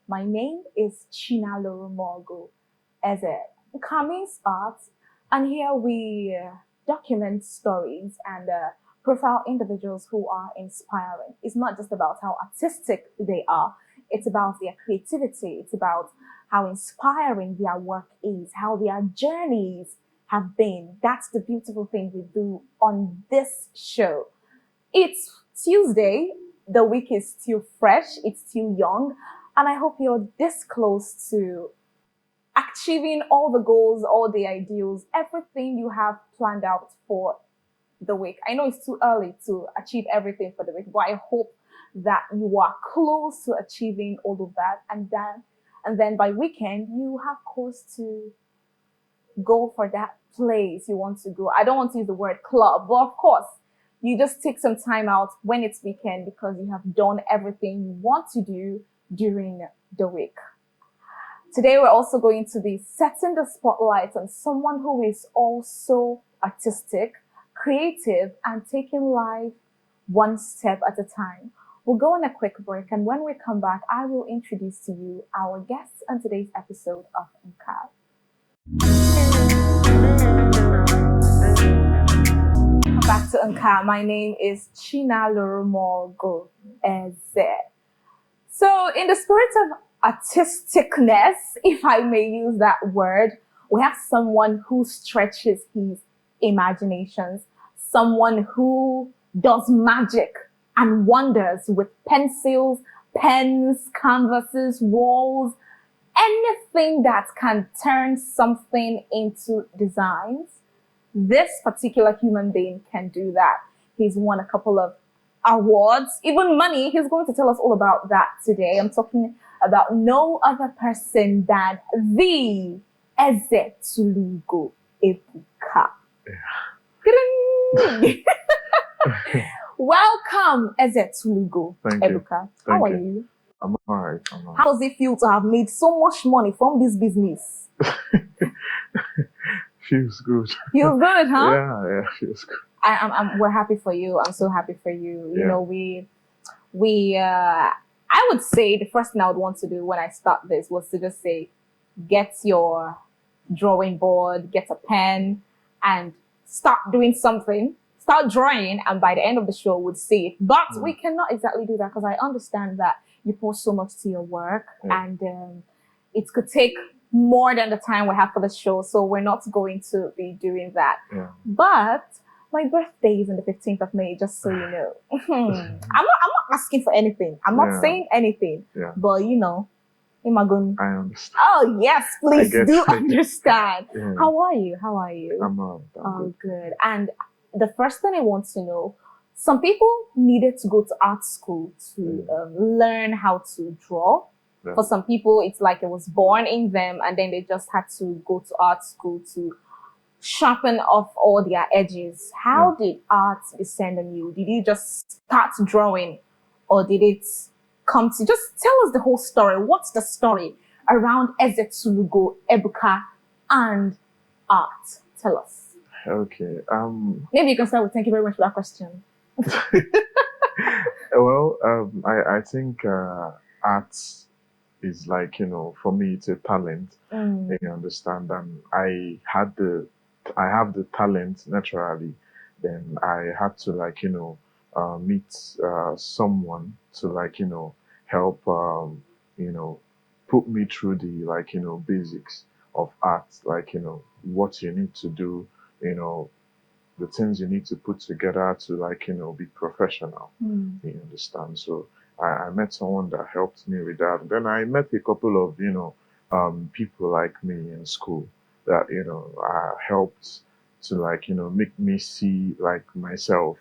My name is Chinalurumogu Eze. Comings Art, and here we document stories and profile individuals who are inspiring. It's not just about how artistic they are, it's about their creativity, it's about how inspiring their work is, how their journeys have been. That's the beautiful thing we do on this show. It's Tuesday, the week is still fresh, it's still young, and I hope you're this close to achieving all the goals, all the ideals, everything you have planned out for the week. I know it's too early to achieve everything for the week, but I hope that you are close to achieving all of that. And then by weekend, you have course to go for that place you want to go. I don't want to use the word club, but of course, you just take some time out when it's weekend because you have done everything you want to do during the week. Today, we're also going to be setting the spotlight on someone who is also artistic, creative, and taking life one step at a time. We'll go on a quick break, and when we come back, I will introduce to you our guests on today's episode of NKA. Welcome back to NKA. My name is Chinalurumogu Eze. So, in the spirit of artisticness, if I may use that word, we have someone who stretches his imaginations, someone who does magic and wonders with pencils, pens, canvases, walls, anything that can turn something into designs. This particular human being can do that. He's won a couple of awards, even money. He's going to tell us all about that today. I'm talking about no other person than the Ezetulugo Ebuka. Welcome, Ezetulugo Ebuka. How are you? I'm alright. How does it feel to have made so much money from this business? Feels good. Feels good, huh? Yeah, feels good. We're happy for you. I'm so happy for you. You Yeah. know, I would say the first thing I would want to do when I start this was to just say, get your drawing board, get a pen, and start doing something. Start drawing, and by the end of the show, we'd see it. But we cannot exactly do that because I understand that you pour so much to your work, and it could take more than the time we have for the show, so we're not going to be doing that. Yeah. But my birthday is on the 15th of May, just so you know. I'm not asking for anything. I'm not saying anything. Yeah. But you know, Imagun. I understand. Oh yes, please I get do it. understand. Yeah. How are you? How are you? I'm Oh, good. good. And the first thing I want to know, some people needed to go to art school to learn how to draw. Yeah. For some people, it's like it was born in them, and then they just had to go to art school to sharpen off all their edges. How did art descend on you? Did you just start drawing, or did it come to? Just tell us the whole story. What's the story around Ezetulugo Ebuka and art? Tell us. Okay. Maybe you can start with thank you very much for that question. Well, I think art is like, for me, it's a talent. You understand? And I have the talent naturally. Then I had to meet someone to help put me through the basics of art, what you need to do, the things you need to put together to be professional. You understand? So I met someone that helped me with that. Then I met a couple of people like me in school that helped to make me see myself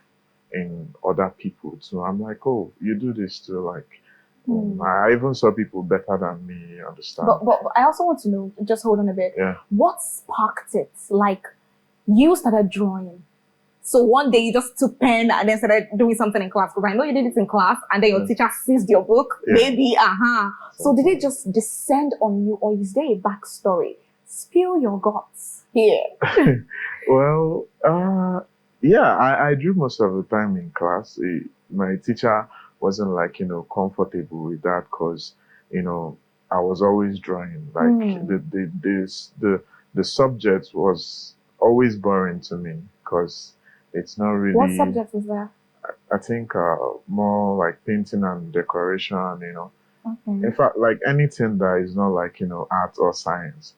in other people too. I'm like, oh, you do this too, I even saw people better than me. You understand? But I also want to know, just hold on a bit. Yeah. What sparked it? Like, you started drawing. So one day you just took pen and then started doing something in class. Because I know you did it in class and then your teacher seized your book. Yeah. Maybe, So did it just descend on you, or is there a backstory? Spill your guts here. Well, yeah, I drew most of the time in class. My teacher wasn't comfortable with that because I was always drawing. Like the subject was always boring to me because it's not What really. subject is that? I think more like painting and decoration. In Okay. fact, like anything that is not like art or science.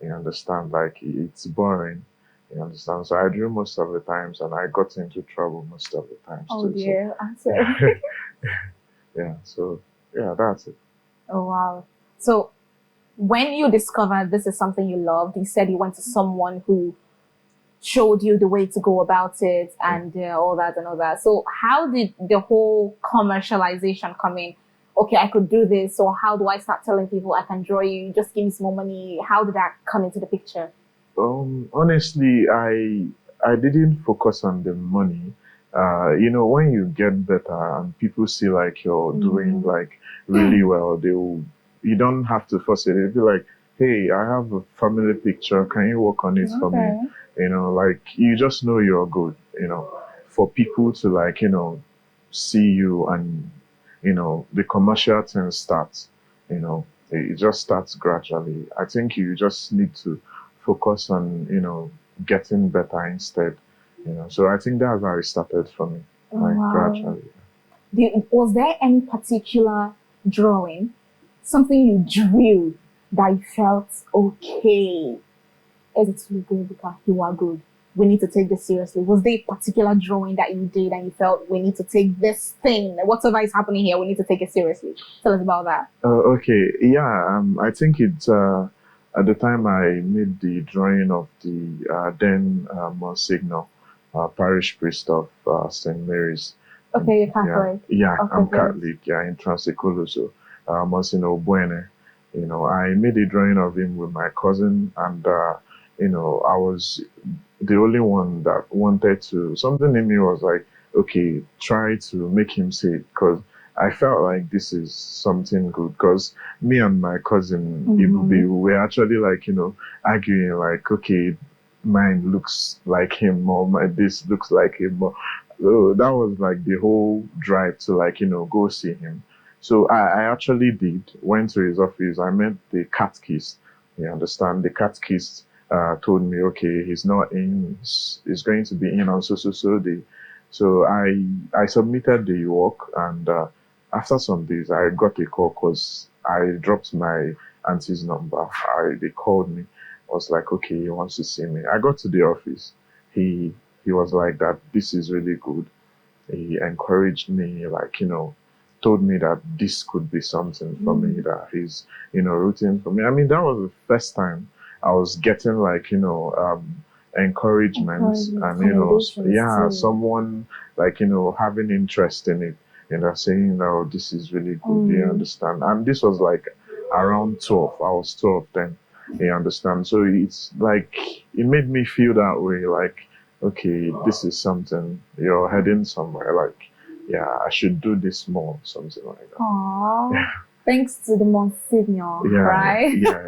You understand? Like it's boring. You understand? So I drew most of the times, and I got into trouble most of the times Oh too. So dear, I'm sorry. yeah. So yeah, that's it. Oh wow. So when you discovered this is something you loved, you said you went to someone who showed you the way to go about it and all that and all that. So how did the whole commercialization come in? Okay, I could do this. So how do I start telling people I can draw you? Just give me some more money. How did that come into the picture? Honestly, I didn't focus on the money. When you get better and people see like you're doing like really well, you don't have to force it. They'll be like, "Hey, I have a family picture. Can you work on it for me?" Okay. Like you just know you're good. For people to like see you, and the commercial thing starts. It just starts gradually. I think you just need to focus on getting better instead. So I think that's how it started for me, Oh, like wow. gradually. Was there any particular drawing, something you drew that you felt okay? Ezetulugo Ebuka, you are good. We need to take this seriously. Was there a particular drawing that you did and you felt we need to take this thing, whatever is happening here, we need to take it seriously? Tell us about that. Okay, yeah. I think it's at the time I made the drawing of the then Monsignor, parish priest of St. Mary's. Okay, you're Yeah, Catholic. yeah, Okay, I'm good. Catholic. Yeah, in Transiculo, so Monsignor Buene. I made a drawing of him with my cousin, and I was the only one that wanted to. Something in me was like, okay, try to make him say it, because I felt like this is something good. Because me and my cousin Ibube, we were actually like arguing like, okay, mine looks like him, or this looks like him, or so that was like the whole drive to like go see him. So I actually did went to his office. I met the catechist. You understand? The catechist told me, okay, he's not in. He's going to be in on so day. So I submitted the work, and after some days I got a call because I dropped my auntie's number. They called me. I was like, okay, he wants to see me. I got to the office. He was like that. This is really good. He encouraged me, like told me that this could be something for me, that he's rooting for me. I mean, that was the first time I was getting like encouragement, and Commendations yeah, too. someone like having interest in it, saying, "Oh, this is really good." You understand? And this was like around 12. I was 12 then. You understand? So it's like it made me feel that way, like, okay, this is something, you're heading somewhere, like, yeah, I should do this more, something like that. Aww. Thanks to the Monsignor, Yeah, right? yeah.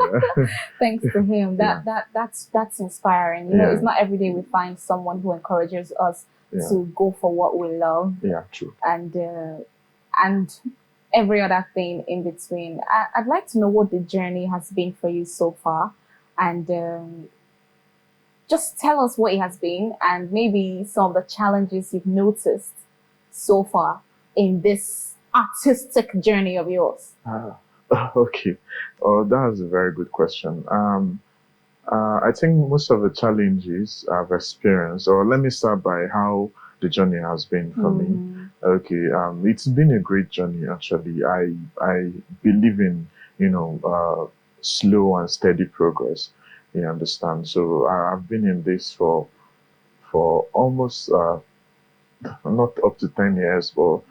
Thanks to him. Yeah. That's inspiring. It's not every day we find someone who encourages us to go for what we love. Yeah, true. And every other thing in between. I'd like to know what the journey has been for you so far, and just tell us what it has been, and maybe some of the challenges you've noticed so far in this artistic journey of yours. Okay. Oh, that's a very good question. I think most of the challenges I've experienced, or let me start by how the journey has been for me. Okay, it's been a great journey actually. I believe in slow and steady progress. You understand? So I've been in this for almost not up to 10 years, but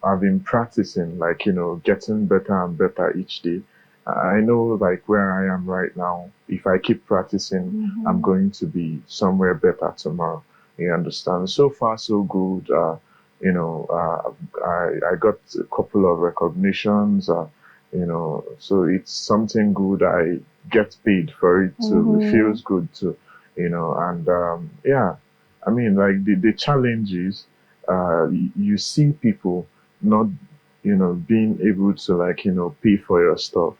I've been practicing, like getting better and better each day. I know like where I am right now, if I keep practicing, I'm going to be somewhere better tomorrow. You understand? So far so good. I got a couple of recognitions, so it's something good. I get paid for it too. It feels good too, and yeah, I mean, like the challenges, you see people not, being able to like, pay for your stuff.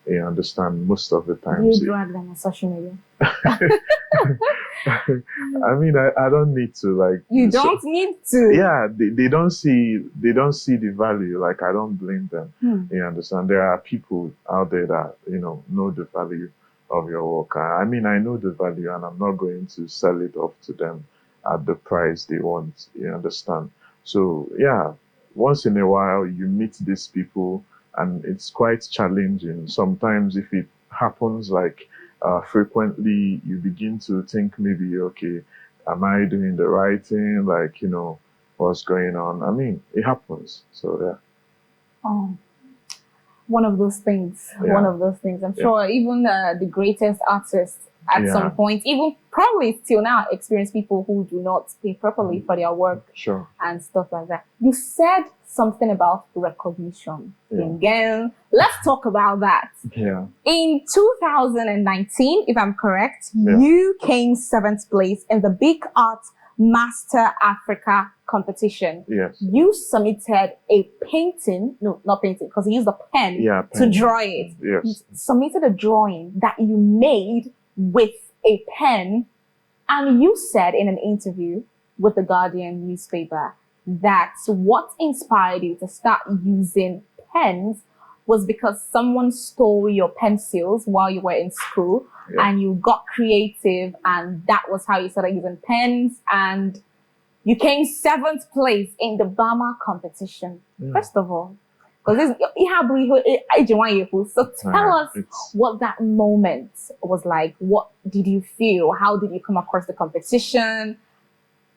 You understand? Most of the Do times. you drag them on social media? I mean, I don't need to like. You don't need to. Yeah, they don't see the value. Like I don't blame them. You understand? There are people out there that know the value of your work. I mean, I know the value, and I'm not going to sell it off to them at the price they want. You understand? So yeah, once in a while you meet these people, and it's quite challenging. Sometimes if it happens like frequently, you begin to think maybe, okay, am I doing the right thing? Like, what's going on? I mean, it happens. So yeah. Oh, one of those things. Yeah. One of those things. I'm sure even the greatest artists at Yeah. some point, even probably still now, experience people who do not pay properly for their work. Sure. And stuff like that. You said something about recognition. Yeah. Again, let's talk about that. Yeah. In 2019, if I'm correct, Yeah. you came 7th place in the Big Art Master Africa competition. Yes. You submitted a painting, no, not painting, because you used a pen, Yeah, to pen. draw it. Yes. You submitted a drawing that you made with a pen, and you said in an interview with the Guardian newspaper that what inspired you to start using pens was because someone stole your pencils while you were in school. Yeah. And you got creative, and that was how you started using pens, and you came 7th place in the Bama competition. Yeah. First of all, because so tell us what that moment was like. What did you feel? How did you come across the competition?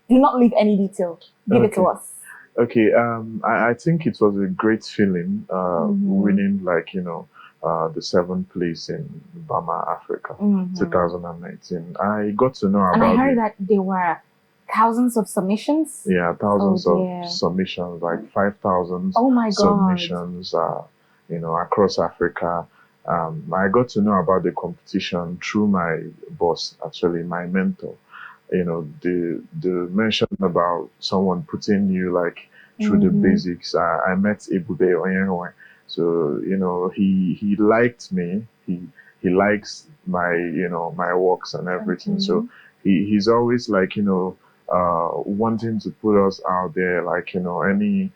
Do not leave any detail. Give it to us. Okay. I think it was a great feeling winning, like, the 7th place in Bama Africa 2019. I got to know about And I heard that there were thousands of submissions. Yeah, thousands of submissions, like 5,000 Oh my God. submissions, across Africa. I got to know about the competition through my boss, actually, my mentor. The mention about someone putting you like through the basics. I met Ebube Onyenwe. So, he liked me. He likes my, my works and everything. So he's always like, wanting to put us out there, like, any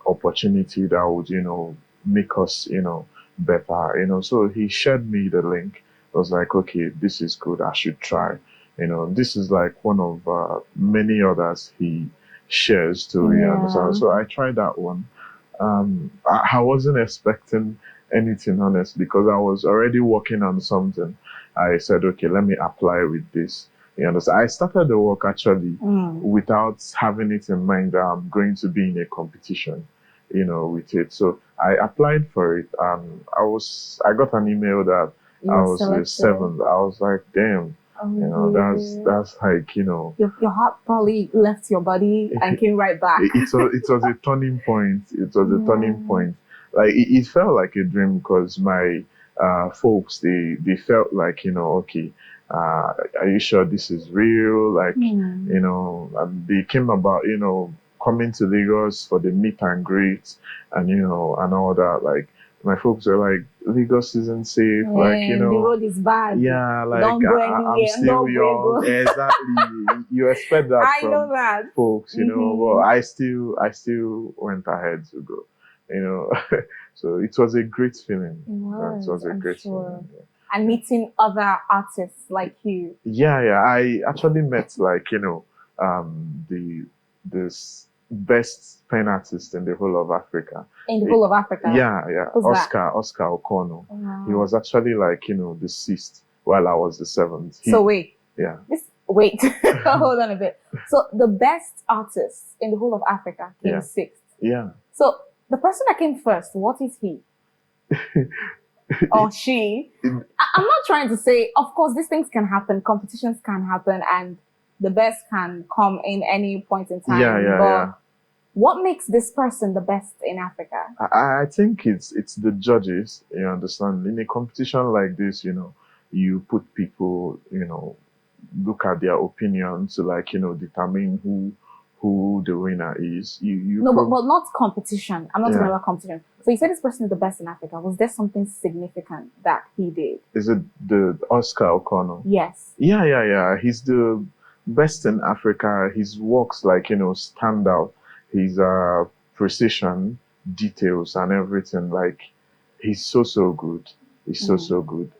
opportunity that would, make us, better, so he shared me the link. I was like, okay, this is good. I should try. This is like one of many others he shares too. Yeah. So I tried that one. I wasn't expecting anything, honest, because I was already working on something. I said, okay, let me apply with this. You understand? I started the work actually without having it in mind that I'm going to be in a competition, with it. So I applied for it. I got an email that I was the 7th. I was like, damn. That's like, Your heart probably left your body and came right back. It was a turning point. It was a turning point. Like it felt like a dream because my folks, they felt like, okay, are you sure this is real? Like, and they came about, coming to Lagos for the meet and greet and, and all that. Like, my folks were like, Lagos isn't safe. Yeah, like, the road is bad. Yeah, like, don't go I'm still young. Exactly. You expect that I from know that. folks, but I still went ahead to go, So it was a great feeling. It was a great feeling. Yeah. And meeting other artists like you. Yeah. I actually met like, this best pen artist in the whole of Africa. In the whole of Africa? Yeah. Who's Oscar Okono. Wow. He was actually like, the 6th while I was the 7th. So wait. Yeah. Wait. Hold on a bit. So the best artist in the whole of Africa came 6th. Yeah. So the person that came first, what is he? Or she? I'm not trying to say, of course, these things can happen, competitions can happen, and the best can come in any point in time. Yeah. What makes this person the best in Africa? I think it's the judges, you understand. In a competition like this, you put people, look at their opinion to like, determine who who the winner is. No, but not competition. I'm not talking Yeah. about competition. So you said this person is the best in Africa. Was there something significant that he did? Is it the Oscar O'Connor? Yes. Yeah. He's the best in Africa. His works, like, stand out. His precision, details, and everything. Like, he's so good. He's so good.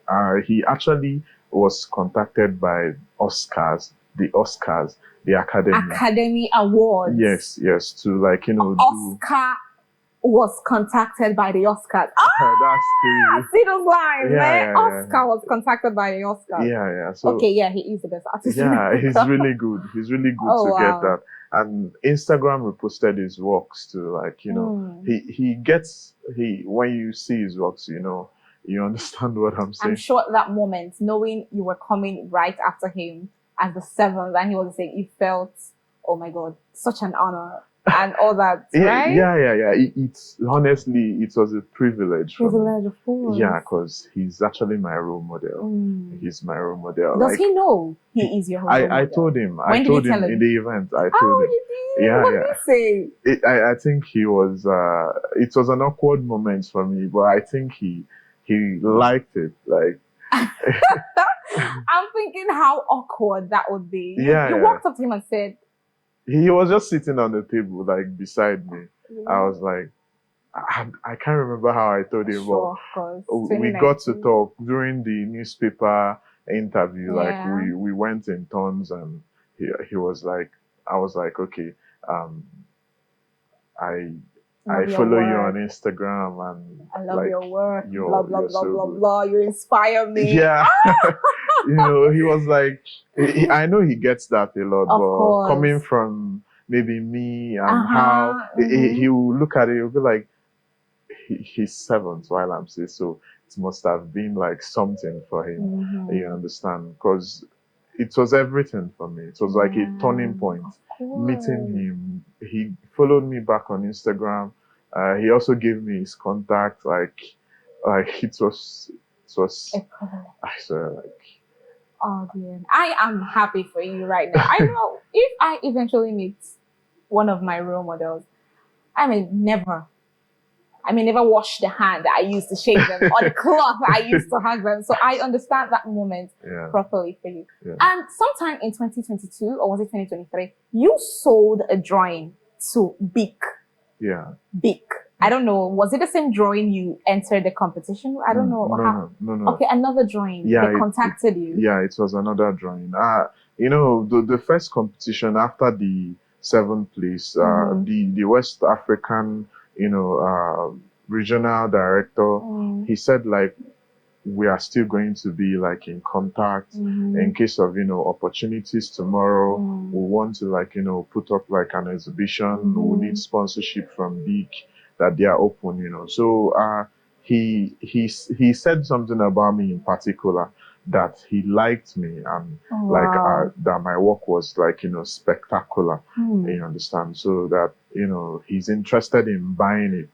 He actually was contacted by the Academy Awards. Yes, to, like, Oscar was contacted by the Oscars. That's crazy. See those lines, man. Yeah. Oscar was contacted by the Oscars. Yeah. So Okay, yeah, he is the best artist. yeah, he's really good. He's really good Oh, to wow. get that. And Instagram reposted his works to, like, when you see his works, you understand what I'm saying. I'm sure at that moment, knowing you were coming right after him as the seventh, and he was saying, you felt, oh my God, such an honor and all that, right? Yeah. It's honestly, it was a privilege. Privilege, of course. Yeah, because he's actually my role model. He's my role model. Does he know he is your role model? I told him. When did you tell him? In the event. I told him. You did? Yeah, what did he say? I think he was. It was an awkward moment for me, but I think he liked it. Like, I'm thinking how awkward that would be. You walked up to him and said. He was just sitting on the table, like, beside me. Yeah. I was like, I can't remember how I told him, sure, but we got to talk during the newspaper interview. Yeah. Like, we went in turns, and he was like, I was like, okay, I follow you on Instagram, and I love, like, your work. Blah blah blah. You inspire me. Yeah. He was like, I know he gets that a lot, but coming from maybe me and how he will look at it, he'll be like, he's seventh while I'm six, so it must have been like something for him. You understand? Because it was everything for me. It was like a turning point. Meeting him, he followed me back on Instagram. He also gave me his contact. Like it was. I swear, like. Oh dear, I am happy for you right now. I know if I eventually meet one of my role models, I may never wash the hand that I used to shake them or the cloth I used to hug them. So I understand that moment properly for you. Yeah. And sometime in 2022, or was it 2023, you sold a drawing to Bic. Yeah. Bic. I don't know. Was it the same drawing you entered the competition? I don't know. No. Okay, another drawing. Yeah, they contacted you. Yeah, it was another drawing. The first competition after the seventh place, the West African, regional director, he said, like, we are still going to be, like, in contact in case of, opportunities tomorrow. We want to, like, put up, like, an exhibition. We need sponsorship from Bic, that they are open, So he said something about me in particular, that he liked me, and that my work was, like, spectacular. You understand? So that, he's interested in buying it,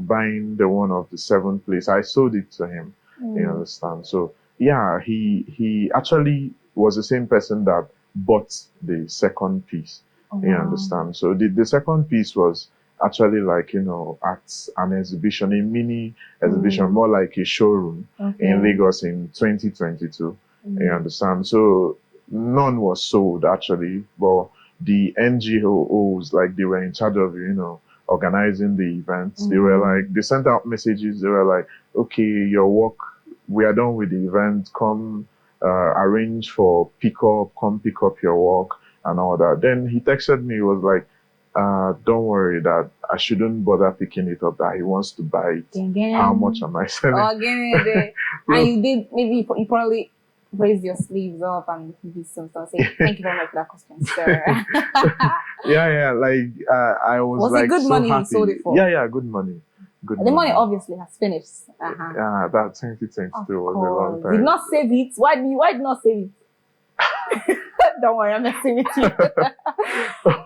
buying the one of the seventh place. I sold it to him. You understand? So yeah, he actually was the same person that bought the second piece. You understand? So the second piece was actually, like, at an exhibition, a mini exhibition, more like a showroom in Lagos in 2022. You understand? So none was sold actually, but the NGOs, like, they were in charge of, organizing the events. They were like, they sent out messages. They were like, okay, your work, we are done with the event. Come arrange for come pick up your work and all that. Then he texted me, he was like, don't worry, that I shouldn't bother picking it up, that he wants to buy it. How much am I selling? And you did, maybe you probably raised your sleeves up and did some stuff. Say, thank you very much for that question, sir. Yeah, like, I was like, it good so money happy. you sold it for? Yeah, good money. The money obviously has finished. Yeah, that 2022 was a long time. Did not save it. Why did not save it? Don't worry, I'm messing with you.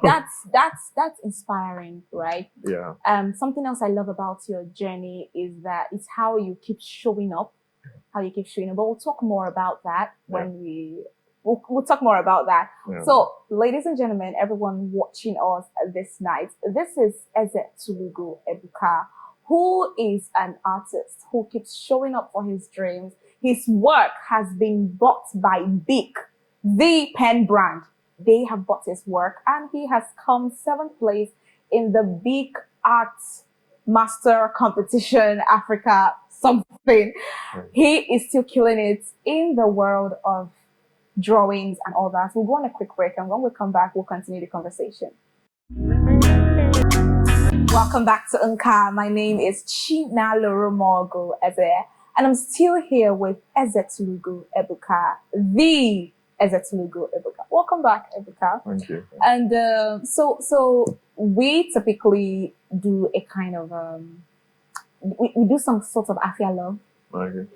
That's inspiring, right? Yeah. Something else I love about your journey is that it's how you keep showing up. But we'll talk more about that when we we'll talk more about that. Yeah. So, ladies and gentlemen, everyone watching us this night, this is Ezetulugo Ebuka, who is an artist who keeps showing up for his dreams. His work has been bought by Bic, the pen brand. They have bought his work, and he has come 7th place in the Bic Arts Master Competition Africa something. He is still killing it in the world of drawings and all that. We'll go on a quick break, and when we come back, we'll continue the conversation. Welcome back to NKA. My name is Chinalurumogu Eze, and I'm still here with Ezetulugo Ebuka, the Ezetulugo Ebuka. Welcome back, Ebuka. Thank you. And so we typically do a kind of we do some sort of Afia love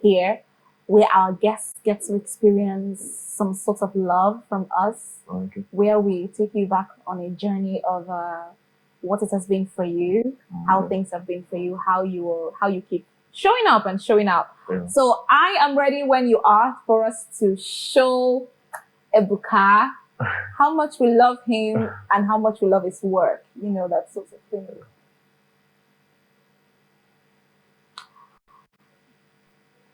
here, where our guests get to experience some sort of love from us, where we take you back on a journey of what it has been for you, how things have been for you, how you keep showing up and showing out. Yeah. So I am ready when you are for us to show Ebuka how much we love him and how much we love his work. You know, that sort of thing.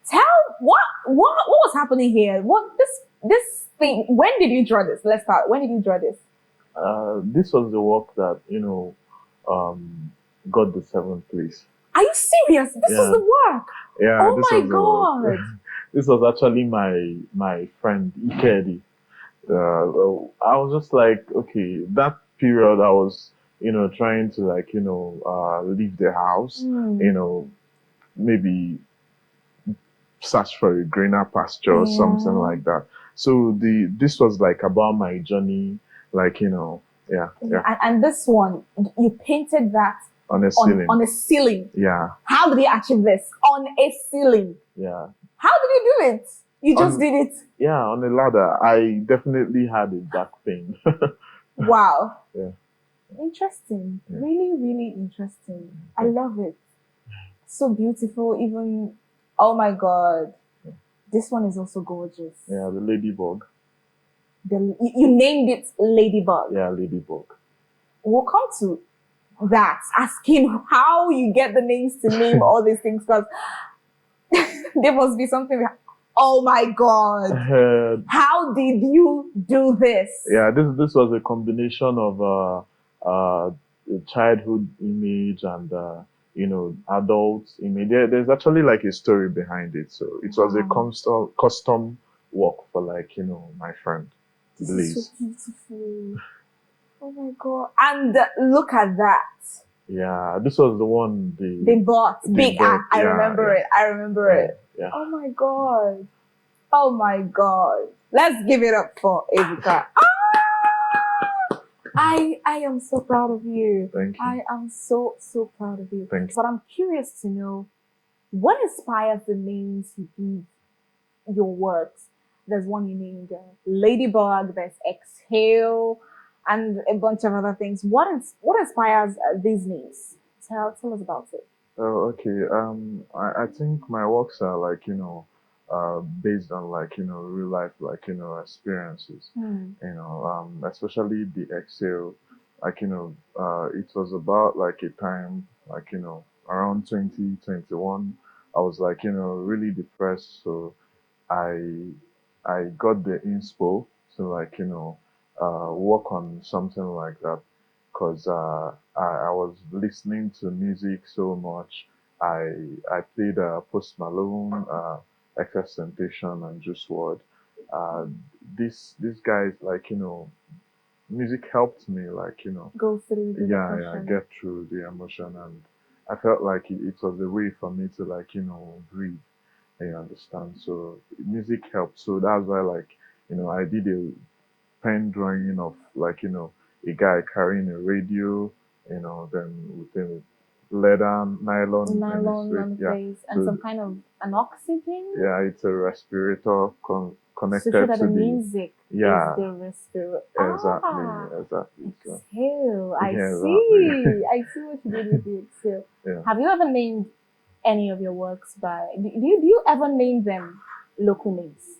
Tell what was happening here? What this thing? When did you draw this? Let's start. When did you draw this? This was the work that got the 7th place. Are you serious? This was the work. Yeah. Oh my god. This was actually my friend Ikedi. I was just like, okay, that period I was, trying to leave the house, maybe search for a greener pasture or something like that. So this was like about my journey, And this one, you painted that on a ceiling. On a ceiling. Yeah. How did you achieve this? On a ceiling. Yeah. How did you do it? You just did it. Yeah, on a ladder. I definitely had a back pain. Wow. Yeah. Interesting. Yeah. Really, really interesting. I love it. So beautiful. Even, oh my God. Yeah. This one is also gorgeous. Yeah, the ladybug. You named it Ladybug. Yeah, ladybug. We'll come to that, asking how you get the names to name all these things, because there must be something. Oh my God. How did you do this? Yeah, this was a combination of childhood image and adult image. There's actually like a story behind it. So it was a custom work for my friend. This is so beautiful. Oh my God. And look at that. Yeah, this was the one they bought. Big act. I remember it. I remember it. Yeah. Oh my God. Oh my God. Let's give it up for Ebuka. I am so proud of you. Thank you. I am so proud of you. Thank you. But I'm curious to know, what inspires the names you give your works? There's one you named Ladybug, there's Exhale, and a bunch of other things. What inspires these names? Tell us about it. Oh, okay. I think my works are based on real life experiences. Especially the Exhale. It was about a time around 2021. I was really depressed, so I got the inspo to work on something like that, because I was listening to music so much. I played Post Malone, Excess Temptation, and Juice WRLD. These guys music helped me Go through the depression. get through the emotion, and I felt like it was a way for me to breathe. You understand? So music helped. So that's why I did a pen drawing of a guy carrying a radio, then with a leather nylon on the face, and some kind of an oxygen. Yeah, it's a respirator connected so that to the music is the respirator. Exactly. Exhale. I Yeah, see. I see what you did with the exhale. Yeah. Have you ever named any of your works by? Do you ever name them local names?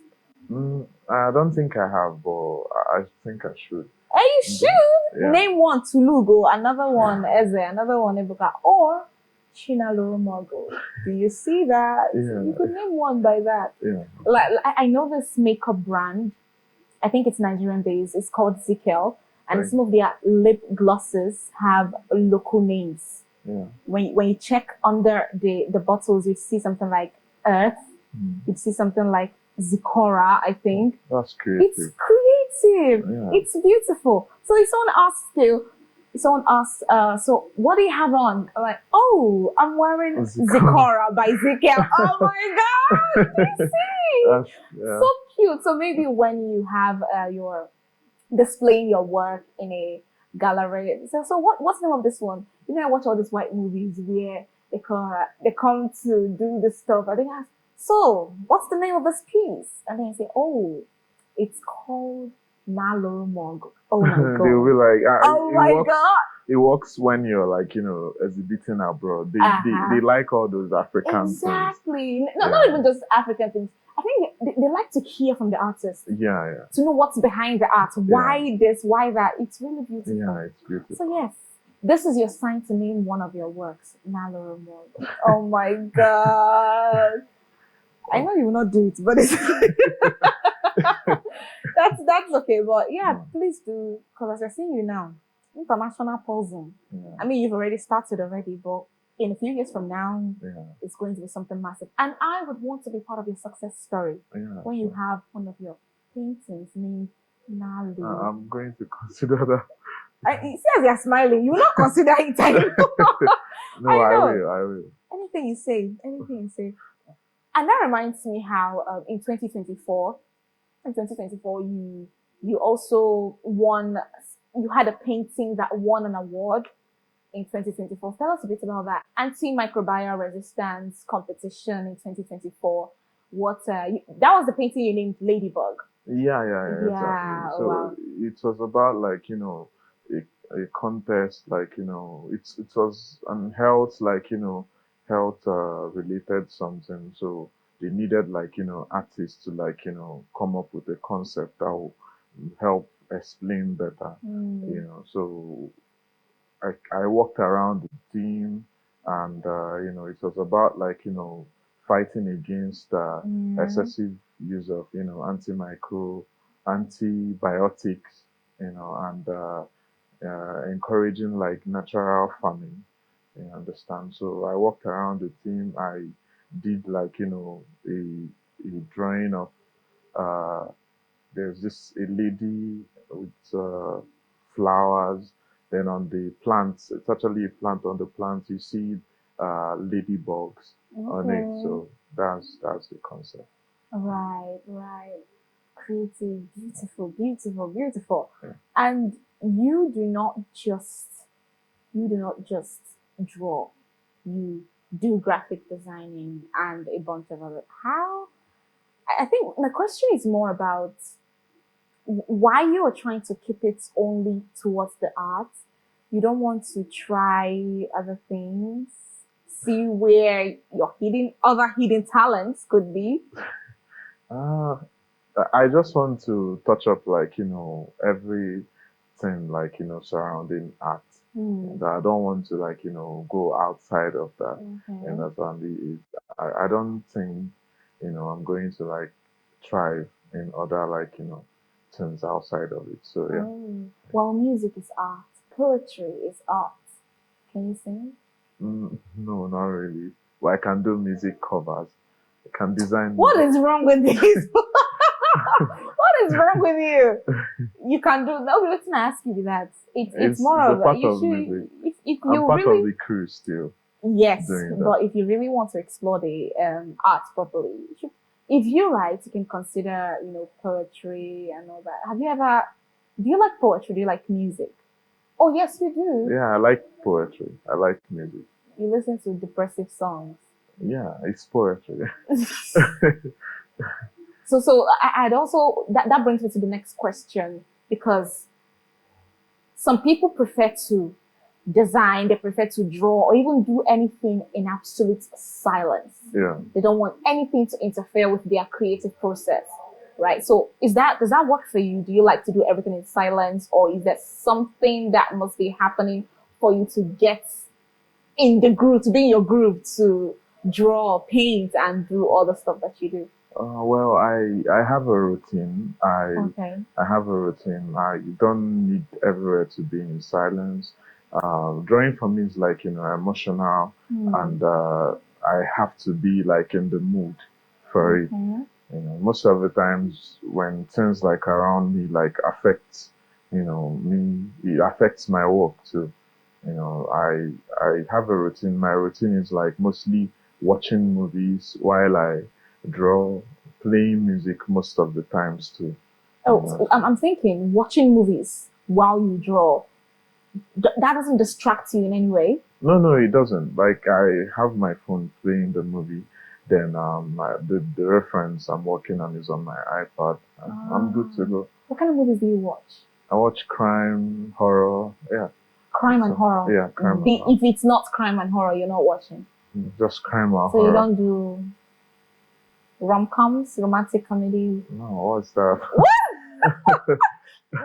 I don't think I have, but I think I should. And you should Yeah. name one Tulugo, another one Eze, another one Ebuka, or Chinalurumogu. Do you see that? Yeah. You could name one by that. Yeah. Like I know this makeup brand. I think it's Nigerian based. It's called Zikel, and Right. some of their lip glosses have local names. Yeah. When you check under the bottles, you see something like Earth. You'd see something like Zikora, I think. That's creative. It's creative. Yeah. It's beautiful. So if someone asks, so what do you have on? I'm like, oh, I'm wearing Zikora by Zikel. Oh my God, you see? Yeah. So cute. So maybe when you have your displaying your work in a gallery, so what's the name of this one? You know, I watch all these white movies where they come to do this stuff. I think so. What's the name of this piece? And then you say, oh, it's called Nalorumogu. Oh my God. They'll be like, oh my God. It works when you're like, exhibiting abroad. They like all those African things. Exactly. No, not even just African things. I think they like to hear from the artist. Yeah. To know what's behind the art. Why this, why that. It's really beautiful. Yeah, it's beautiful. So yes, this is your sign to name one of your works. Nalorumogu. Oh my God. I know you will not do it, but it's that's okay. But yeah, please do, because as I see you now, international person. Yeah. I mean, you've already started already, but in a few years from now, it's going to be something massive. And I would want to be part of your success story when you have one of your paintings named Nalu. I'm going to consider that. See, as you're smiling, you will not consider it anymore. No, I will. Anything you say. And that reminds me how in 2024, you also won. You had a painting that won an award in 2024. Tell us a bit about that antimicrobial resistance competition in 2024. That was the painting you named Ladybug. Yeah, exactly. So wow. It was about like a contest, like it was an health, like health related something. So they needed like artists to like come up with a concept that will help explain better. So I walked around the team, and it was about like fighting against excessive use of antibiotics, and encouraging like natural farming. You understand? So I walked around the team. I did like a drawing of there's a lady with flowers. Then on the plants, it's actually a plant. On the plants, you see ladybugs on it. So that's the concept. Right. Creative, beautiful. Yeah. And you do not just draw. You do graphic designing and a bunch of other. I think my question is more about why you are trying to keep it only towards the art. You don't want to try other things. See where your other hidden talents could be. I just want to touch up like everything like surrounding art. I don't want to like go outside of that. And that's I don't think I'm going to like thrive in other like things outside of it. So yeah. Well, music is art. Poetry is art. Can you sing? No, not really. But I can do music covers. I can design. What is wrong with this? What is wrong with you? You can do. No, let's not ask you that. It's more of part of music. If I'm you part really of the crew still. Yes, but if you really want to explore the art properly, if you write, you can consider poetry and all that. Do you like poetry? Do you like music? Oh yes, you do. Yeah, I like poetry. I like music. You listen to depressive songs. Yeah, it's poetry. So I'd also that brings me to the next question, because some people prefer to design, they prefer to draw, or even do anything in absolute silence. Yeah. They don't want anything to interfere with their creative process. right? So does that work for you? Do you like to do everything in silence, or is there something that must be happening for you to get in the groove, to be in your groove, to draw, paint, and do all the stuff that you do? Well, I have a routine. Okay. I have a routine. I don't need everywhere to be in silence. Drawing for me is like emotional, and I have to be like in the mood for it. Okay. Most of the times when things like around me like affect me, it affects my work too. I have a routine. My routine is like mostly watching movies while I draw, playing music most of the times too. Oh, so I'm thinking watching movies while you draw. That doesn't distract you in any way. No, it doesn't. Like I have my phone playing the movie, then the reference I'm working on is on my iPad. I'm good to go. What kind of movies do you watch? I watch crime, horror, yeah. Crime and horror. Yeah, crime and horror. If it's not crime and horror, you're not watching. Just crime or So horror. you don't do rom-coms, romantic comedies? No, what's that?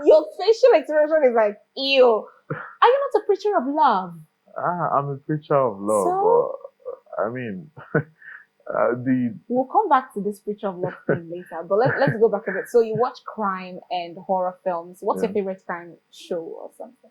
Your facial expression is like, ew. Are you not a preacher of love? I'm a preacher of love, So? but I mean, the We'll come back to this preacher of love thing later, but let's go back a bit. So you watch crime and horror films. What's your favorite crime show or something?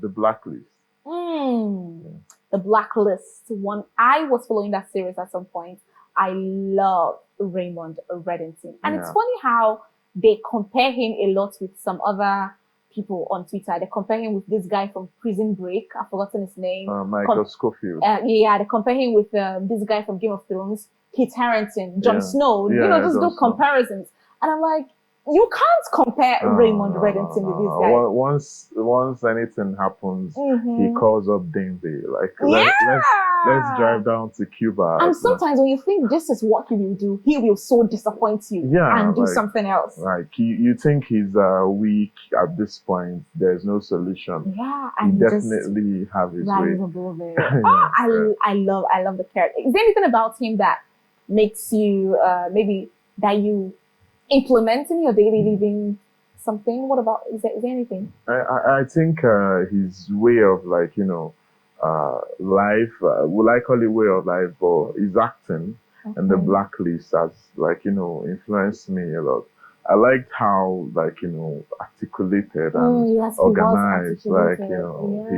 The Blacklist. The Blacklist. One, I was following that series at some point. I love Raymond Reddington. And it's funny how they compare him a lot with some other people on Twitter. They compare him with this guy from Prison Break. I've forgotten his name. Michael Scofield. Yeah, they compare him with this guy from Game of Thrones, Kit Harington, Jon Snow. Just do comparisons. And I'm like, you can't compare Raymond Reddington with this guy. Once anything happens, he calls up Denver. Like, let's drive down to Cuba. And sometimes when you think this is what he will do, he will so disappoint you and do something else. Like, you think he's weak at this point. There's no solution. Yeah, he definitely have his way. Above it. I love the character. Is there anything about him that makes you maybe that you implement in your daily living? Something? What about, is there anything? I think his way of life, will I call it way of life, but his acting and the Blacklist has influenced me a lot. I liked how articulated and organized he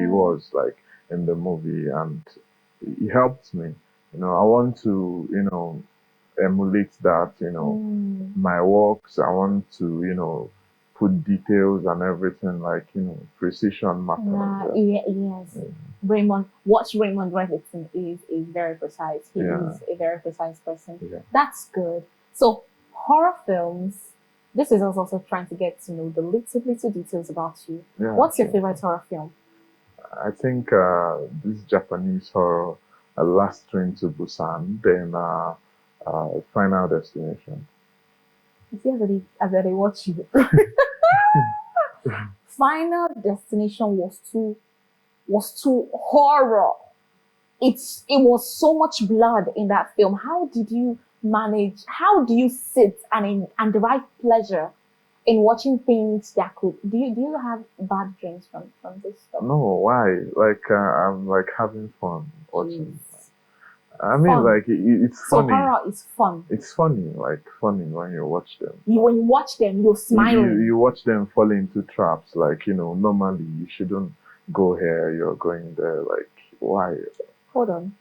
was in the movie, and he helped me. I want to emulate that, my works. I want to, put details and everything precision matters. Yes. Raymond Reddington is very precise. He is a very precise person. Yeah. That's good. So horror films, this is us also trying to get to know the little details about you. Yeah, what's your favorite horror film? I think this Japanese horror, Last Train to Busan, then Final Destination. You see, as I watch you. Final Destination was too horror. It was so much blood in that film. How did you manage? How do you sit and derive pleasure in watching things that could? Do you have bad dreams from this stuff? No, why? I'm having fun watching. I mean, it's funny. So horror is fun. It's funny, funny when you watch them. When you watch them, you're smiling. You watch them fall into traps. Normally you shouldn't go here. You're going there. Why? Hold on.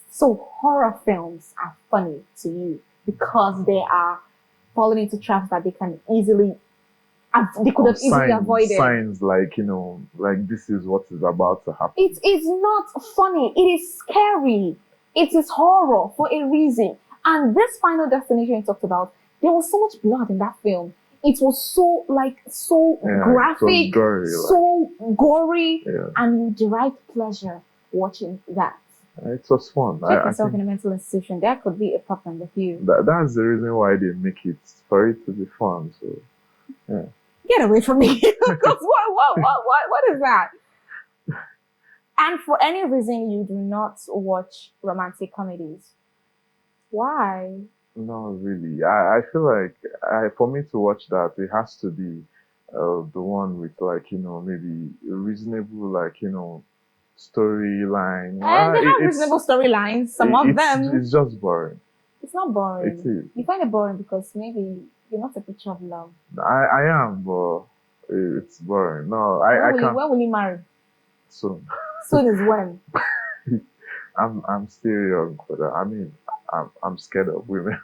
So horror films are funny to you because they are falling into traps that they can easily. They could have easily avoided. Signs this is what is about to happen. It is not funny. It is scary. It is horror for a reason. And this Final Destination you talked about, there was so much blood in that film. It was so graphic, gory, so gory, and you derived pleasure watching that. It was fun. Check yourself in a mental institution. There could be a problem with you. That's the reason why they make it, for it to be fun. So, yeah. Get away from me. Because what is that? And for any reason you do not watch romantic comedies. Why? not really. I feel like for me to watch that, it has to be the one with like maybe a reasonable like storyline. And they have reasonable storylines. Some of them. It's just boring. It's not boring. It is. You find it boring because maybe you're not a picture of love. I am, but it's boring. No, I can't. When will you marry? Soon. Soon is when? I'm still young, but I mean, I'm scared of women.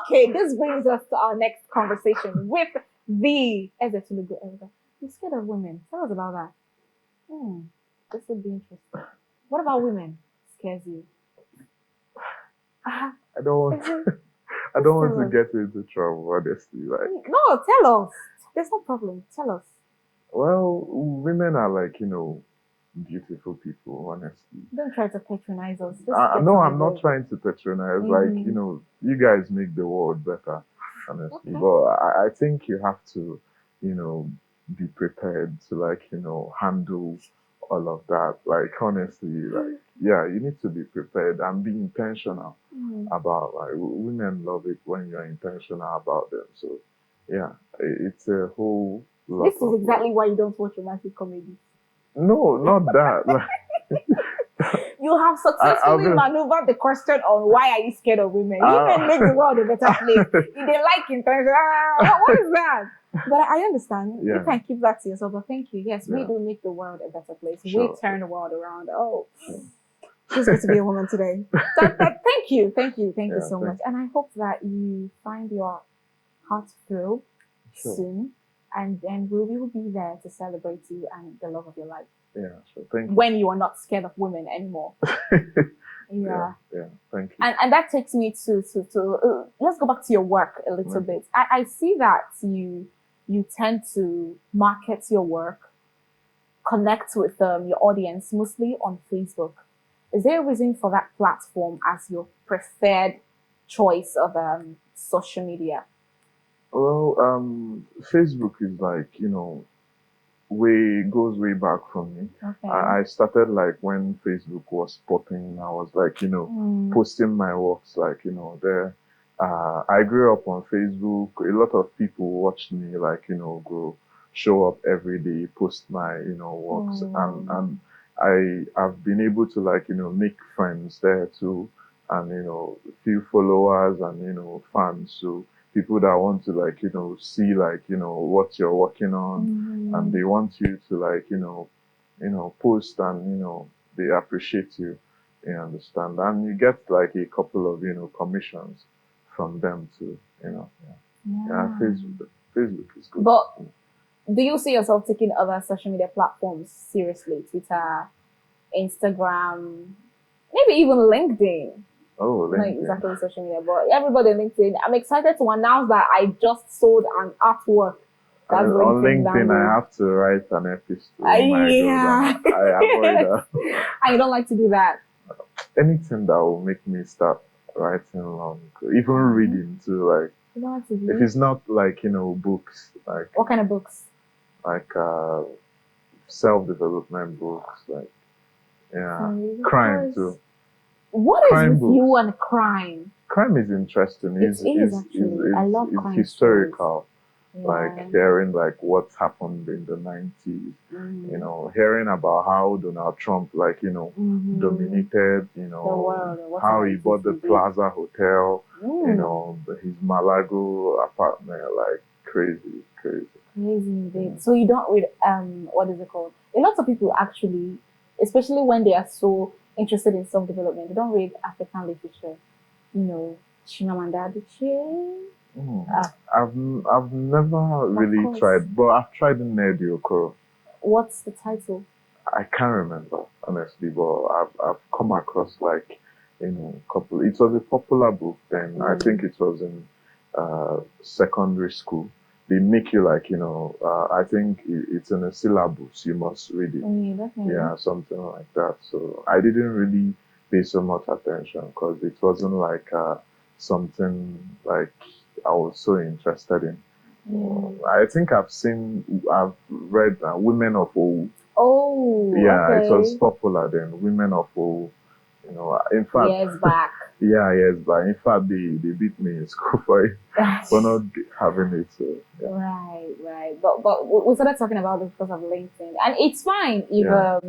Okay, this brings us to our next conversation with the Ezetulugo Ebuka. You're scared of women. Tell us about that. This would be interesting. What about women scares you? I don't want. I don't want to get into trouble, honestly. Like, no, tell us. There's no problem. Tell us. Well, women are like beautiful people. Honestly, don't try to patronize us. No, I'm not trying to patronize. Like you guys make the world better. Honestly, okay. But I think you have to, be prepared to like handle all of that. Like honestly, like yeah, you need to be prepared and be intentional about like women love it when you're intentional about them. So yeah, it's a whole lot. This is exactly why you don't watch romantic comedies. No, not that. You have successfully maneuvered the question on why are you scared of women. Women make the world a better place. If they like intention, what is that? But I understand. Yeah. You can keep that to yourself. But thank you. Yes, we do make the world a better place. Sure. We turn the world around. Oh, she's good to be a woman today. Thank you. Thank you so much. And I hope that you find your heart thrill soon. And then we will be there to celebrate you and the love of your life. Yeah, sure. Thank you. When you are not scared of women anymore. Yeah, thank you. And that takes me to let's go back to your work a little bit. I see that you tend to market your work, connect with your audience mostly on Facebook. Is there a reason for that platform as your preferred choice of social media? Well, Facebook is like, goes way back for me. Okay. I started like when Facebook was popping. I was like, posting my works like, there. I grew up on Facebook. A lot of people watched me like, show up every day, post my, works. And I've been able to like, make friends there too. And, few followers and, fans. So people that want to like, see like, what you're working on and they want you to like, post and, they appreciate you, you understand. And you get like a couple of, commissions from them too, Yeah, Facebook is good. But do you see yourself taking other social media platforms seriously? Twitter, Instagram, maybe even LinkedIn? Oh, LinkedIn. Not exactly social media, but everybody on LinkedIn. I'm excited to announce that I just sold an artwork. That's on LinkedIn, I have to write an epistle. I avoid that. And you don't like to do that? Anything that will make me start writing long, even reading too. Like, you don't like to do if it's not like books, like what kind of books? Like self-development books, like crime too. What is with you and crime? Crime is interesting. It is actually. I love crime. It's historical. Like hearing like what happened in the 90s, hearing about how Donald Trump like, dominated, the world, how he bought the Plaza Hotel, his Malago apartment, like crazy. Crazy indeed. So you don't read, what is it called? A lot of people actually, especially when they are so interested in self-development, they don't read African literature. Chimamanda Adichie. I've never really tried, but I've tried Nnedi Okorafor. What's the title? I can't remember honestly, but I've come across like couple. It was a popular book then. I think it was in secondary school. They make you like I think it's in a syllabus. You must read it. Yeah, something like that. So I didn't really pay so much attention because it wasn't like something like I was so interested in. I think I've read Women of Old. Oh, yeah, okay. It was popular then. Women of Old, You know, in fact, Years back. yeah, yes, but in fact, they beat me in school for it, for not having it. So, yeah. Right. But we started talking about this because of LinkedIn, and it's fine if Yeah.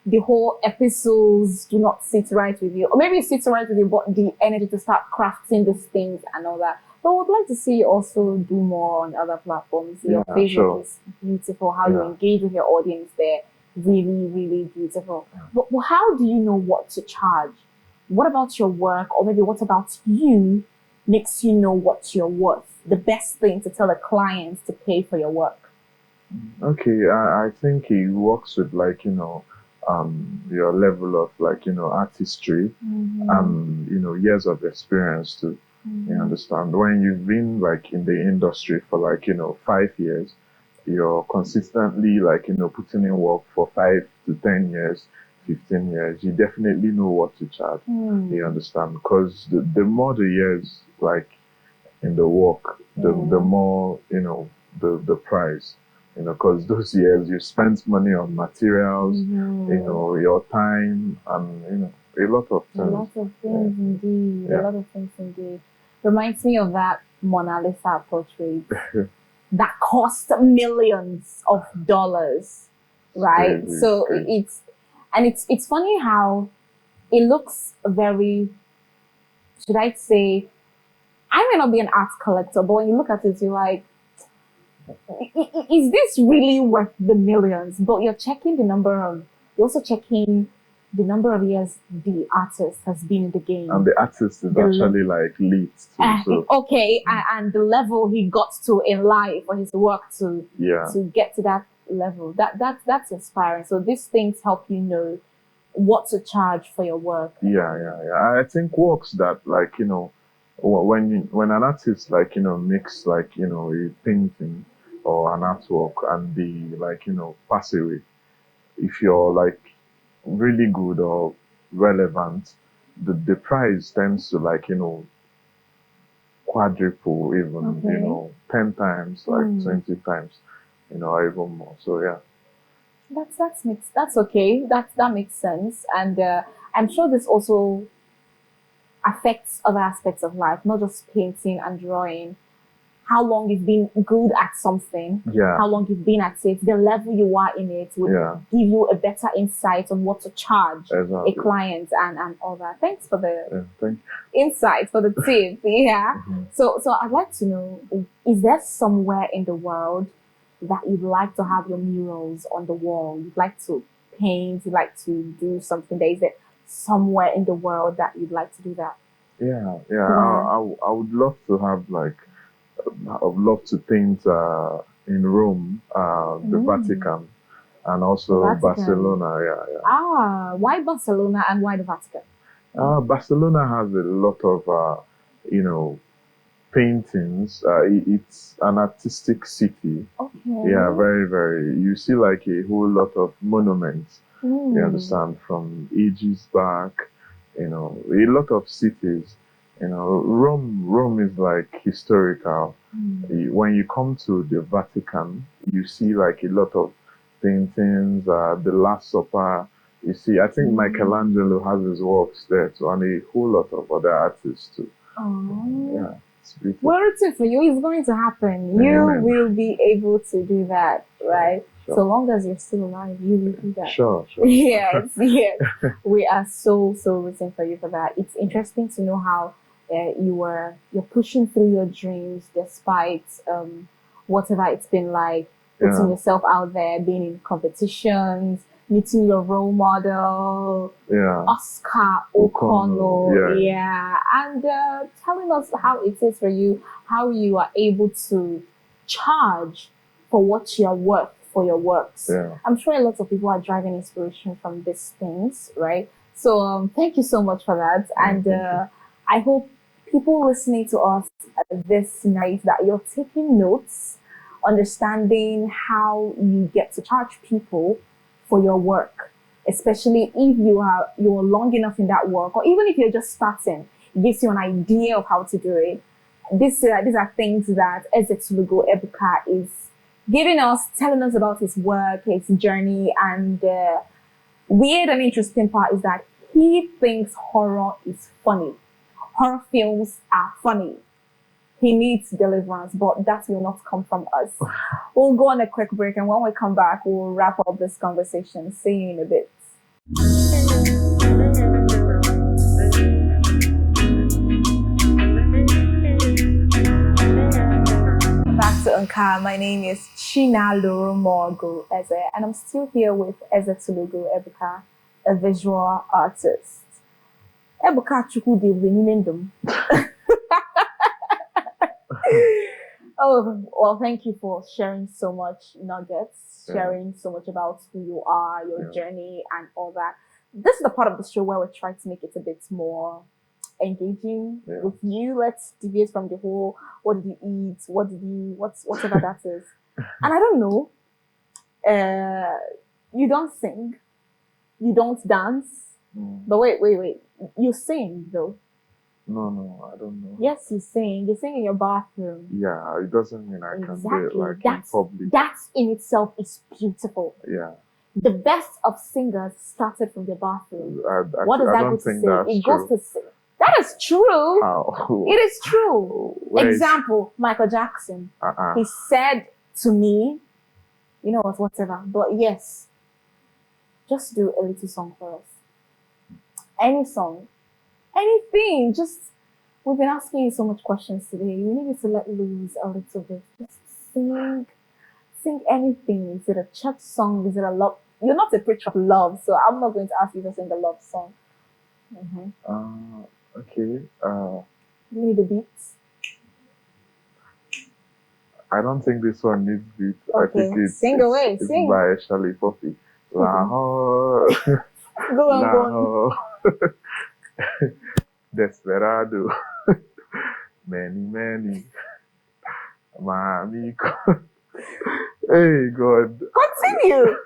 the whole episodes do not sit right with you, or maybe it sits right with you, but the energy to start crafting these things and all that. But we'd like to see you also do more on other platforms. Your Yeah, Facebook sure. is beautiful. How you Yeah. engage with your audience there, really beautiful. Yeah. But how do you know what to charge? What about your work, or maybe what about you makes you know what you're worth? The best thing to tell a client to pay for your work. Okay, I think it works with like, your level of like, artistry and, years of experience too. You understand? When you've been like in the industry for like, 5 years, you're consistently like, putting in work for 5 to 10 years, 15 years, you definitely know what to charge. You understand? Because the more the years like in the work, the more, the price. Because those years you spent money on materials, your time, and a lot of A things. lot of things indeed. Yeah. A lot of things indeed. Reminds me of that Mona Lisa portrait that cost millions of dollars, right? Crazy, So crazy. it's funny how it looks very, should I say, I may not be an art collector, but when you look at it, you're like, is this really worth the millions? But you're also checking the number of years the artist has been in the game. And the artist is actually like lit too. So Okay, and the level he got to in life for his work to yeah, get to that level. That's inspiring. So these things help you know what to charge for your work. yeah. I think works that like when an artist like makes like a painting or an artwork and the like pass away, if you're like really good or relevant, the price tends to like quadruple, even Okay. 10 times, like 20 times, or even more. So yeah. That's okay. That makes sense, and I'm sure this also affects other aspects of life, not just painting and drawing. How long you've been good at something, Yeah. how long you've been at it, the level you are in it will give you a better insight on what to charge Exactly. a client and all that. Thanks for the Thank insight, for the tip. Yeah. Mhm. So I'd like to know, is there somewhere in the world that you'd like to have your murals on the wall? You'd like to paint, you'd like to do something there? Is there somewhere in the world that you'd like to do that? Yeah. I would love to have like, I would love to paint in Rome, the Vatican, and also Vatican. Barcelona. Yeah. Why Barcelona and why the Vatican? Barcelona has a lot of, you know, paintings. It's an artistic city. Okay. Yeah, very, very. You see like a whole lot of monuments. You understand, from ages back. A lot of cities. Rome is like historical. When you come to the Vatican, you see like a lot of paintings. The Last Supper. You see, I think Michelangelo has his works there too, and a whole lot of other artists too. Yeah, it's beautiful. We're rooting for you. It's going to happen. You will be able to do that, right? Sure. So long as you're still alive, you will do that. Sure. Yes. We are so rooting for you for that. It's interesting to know how you're pushing through your dreams despite whatever it's been like, putting yourself out there, being in competitions, meeting your role model, Oscar O'Connell, and telling us how it is for you, how you are able to charge for what you're worth for your works. I'm sure a lot of people are driving inspiration from these things, right? So thank you so much for that, and I hope people listening to us this night that you're taking notes, understanding how you get to charge people for your work, especially if you're long enough in that work, or even if you're just starting. It gives you an idea of how to do it. These are things that Ezetulugo Ebuka is giving us, telling us about his work, his journey, and weird and interesting part is that he thinks horror is funny. Horror films are funny. He needs deliverance, but that will not come from us. We'll go on a quick break, and when we come back, we'll wrap up this conversation. See you in a bit. Back to NKA. My name is Chinalurumogu Eze, and I'm still here with Ezetulugo Ebuka, a visual artist. Ebuka Chukwudi Winimendum. Oh, well, thank you for sharing so much nuggets, sharing so much about who you are, your journey, and all that. This is the part of the show where we try to make it a bit more engaging with you. Let's deviate from the whole, what did you eat, whatever that is. And I don't know, you don't sing, you don't dance, but wait, you sing though. No, I don't know. Yes, you sing. You sing in your bathroom. Yeah, it doesn't mean I can do it like in public. That in itself is beautiful. Yeah. The best of singers started from the bathroom. What does that go to say? It goes to say. That is true. How? It is true. Example, Michael Jackson. He said to me, you know what, whatever. But yes, just do a little song for us. Any song. Anything, just, we've been asking you so much questions today. We need you to let loose a little bit. Just sing anything. Is it a church song? Is it a love? You're not a preacher of love, so I'm not going to ask you to sing a love song. Okay. You need the beats? I don't think this one needs beats. Okay. I think sing away. It's Sing. by Charlie Poppy. Lahore. Go on. Desperado. Many. Mami. Hey, God. Continue.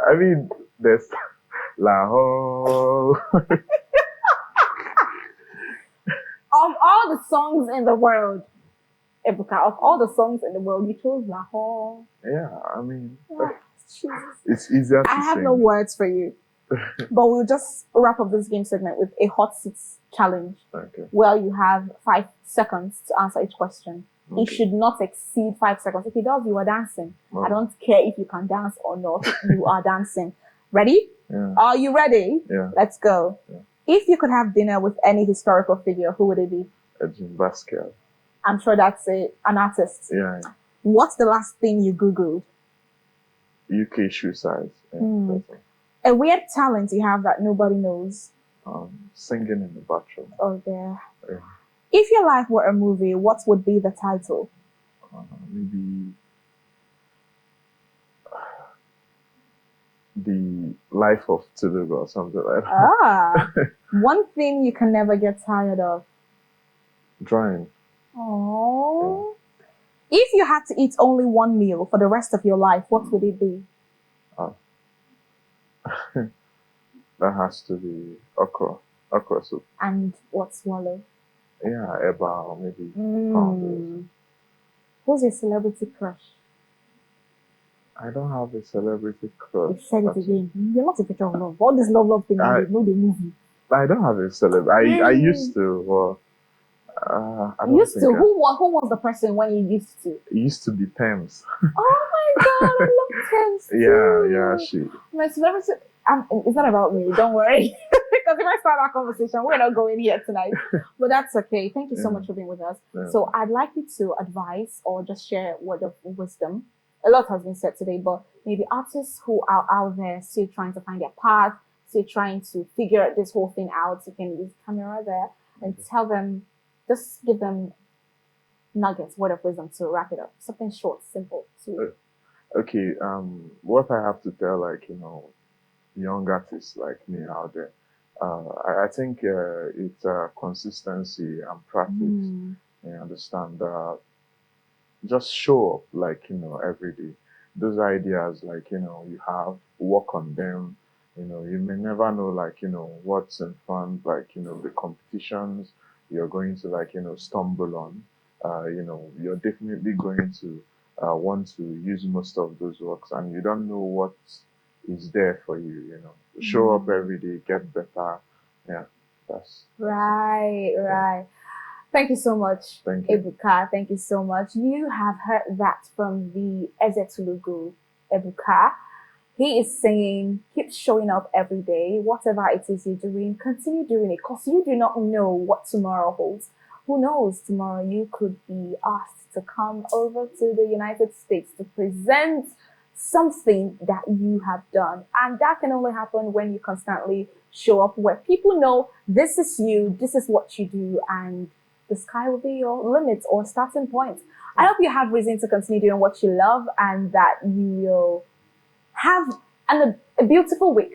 I mean, there's Lahore. Of all the songs in the world, Ebuka, of all the songs in the world, you chose Lahore. Yeah, I mean, Jesus. It's easier to sing. I have no words for you. But we'll just wrap up this game segment with a hot seats challenge. Okay. Where you have 5 seconds to answer each question. Okay. It should not exceed 5 seconds. If it does, you are dancing. I don't care if you can dance or not. You are dancing. Ready? Yeah. Are you ready? Yeah. Let's go. Yeah. If you could have dinner with any historical figure, who would it be? Jim Basquiat. I'm sure that's an artist. Yeah. What's the last thing you Googled? UK shoe size. Yeah, a weird talent you have that nobody knows. Singing in the bathroom. Oh, yeah. Yeah. If your life were a movie, what would be the title? Maybe The Life of Telugu or something like that. One thing you can never get tired of. Drawing. Oh. Yeah. If you had to eat only one meal for the rest of your life, what would it be? That has to be okra soup. And what swallow? Yeah, eba or maybe pounders. Who's your celebrity crush? I don't have a celebrity crush. You said it again. You're not a picture of love. All this love thing, you know the movie. I don't have a celebrity. I used to. Well, I don't used think to? Who was the person when you used to? It used to be Thames. Oh my God, I love Thames too. Yeah, she. My celebrity. It's not about me. Don't worry. Because if I start that conversation, we're not going here tonight. But that's okay. Thank you so much for being with us. Yeah. So I'd like you to advise or just share a word of wisdom. A lot has been said today, but maybe artists who are out there still trying to find their path, still trying to figure this whole thing out. You can use camera there and tell them, just give them nuggets, word of wisdom to wrap it up. Something short, simple, sweet. Okay. What I have to tell, young artists like me out there, I think it's consistency and practice. You understand? Just show up, every day. Those ideas, you have, work on them. You may never know, what's in front, the competitions you're going to, stumble on. You're definitely going to want to use most of those works, and you don't know what is there for you, show up every day, get better. Yeah, that's Right. Thank you so much, Thank you. Ebuka. Thank you so much. You have heard that from the Ezetulugo Ebuka. He is saying, keep showing up every day. Whatever it is you're doing, continue doing it because you do not know what tomorrow holds. Who knows, tomorrow you could be asked to come over to the United States to present something that you have done. And that can only happen when you constantly show up where people know this is you, this is what you do, and the sky will be your limit or starting point. I hope you have reason to continue doing what you love and that you will have a beautiful week,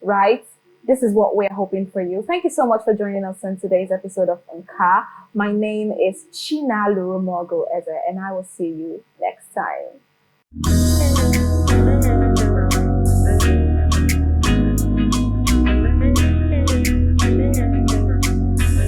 right? This is what we're hoping for you. Thank you so much for joining us in today's episode of NKA. My name is Chinalurumogu Eze, and I will see you next time.